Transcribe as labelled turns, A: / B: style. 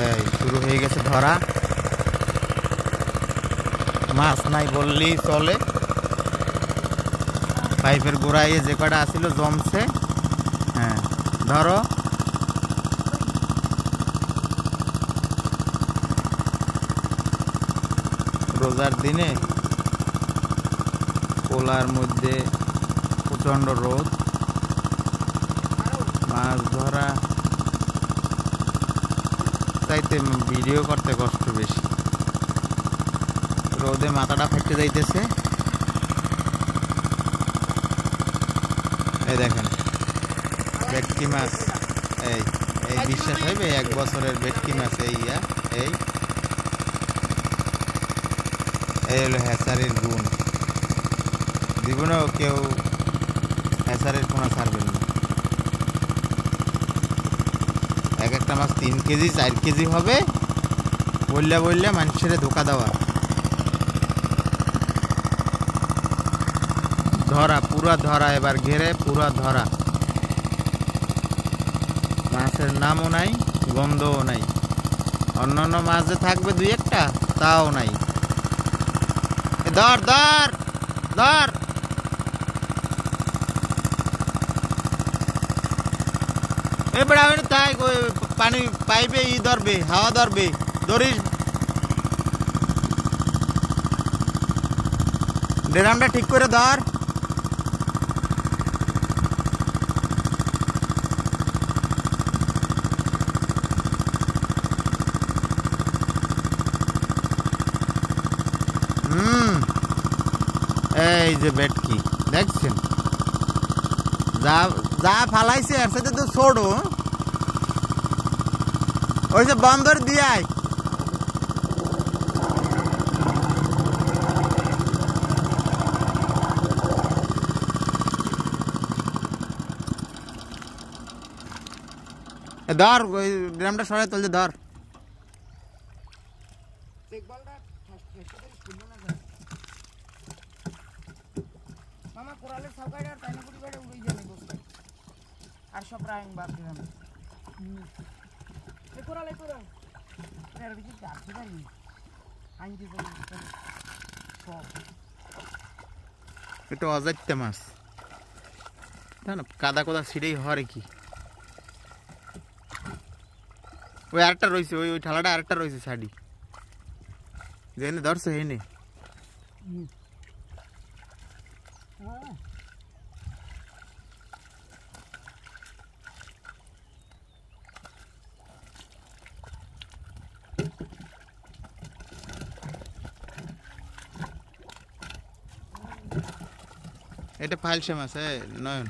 A: এই শুরু হয়ে গেছে ধরা। মাছ নাই বললেই চলে। পাইপের গোড়ায় যে কটা আসিল জমছে। হ্যাঁ ধরো। রোজার দিনে পোলার মধ্যে প্রচণ্ড রোদ, মাছ ধরা চাইতে ভিডিও করতে কষ্ট বেশি। রোদে মাথাটা ফাটতে যাইতেছে। এই দেখেন ভেটকি মাছ। এই এই বিশ্বাস হইবে 1 বছরের ভেটকি মাছ। এই এই এই হলো হ্যাচারির গুণ। জীবনেও কেউ হ্যাচারির কোনা ছাড়বেন না। এক একটা মাছ 3 কেজি 4 কেজি হবে বললে বললে মানুষের ধোকা দেওয়া। ধরা পুরা ধরা, এবার ঘেরে পুরা ধরা। মাছের নামও নাই, গন্ধও নাই। অন্যান্য মাছ যে থাকবে 2-1টা তাও নাই। ধর ধর ধর। এবার তাই পানি পাইবে, ধরবে, হাওয়া ধরবে, ধরিস। ড্রামটা ঠিক করে ধর। এই যে ভেটকি দেখছেন, যা যা ফালাইছে এর সাথে তো ছোট। ওই যে বন্দর দিয়ে ধর, ওই ড্রামটা সরাই তুলছে ধর।
B: আর সব রাইং বাদ দিলাম। কোরালে কোরাল এর দিকে যাচ্ছে না নি আইনটি সব
A: এটা অজাইতে মাছ না, কাদা কোদা ছিঁড়েই হরে কি। ওই আরেকটা রয়েছে, ওই ওই ঠালাটা আরেকটা রয়েছে শাড়ি যেখানে ধরছে হেনে। এটা ফাইলসে মাছ নয়ন।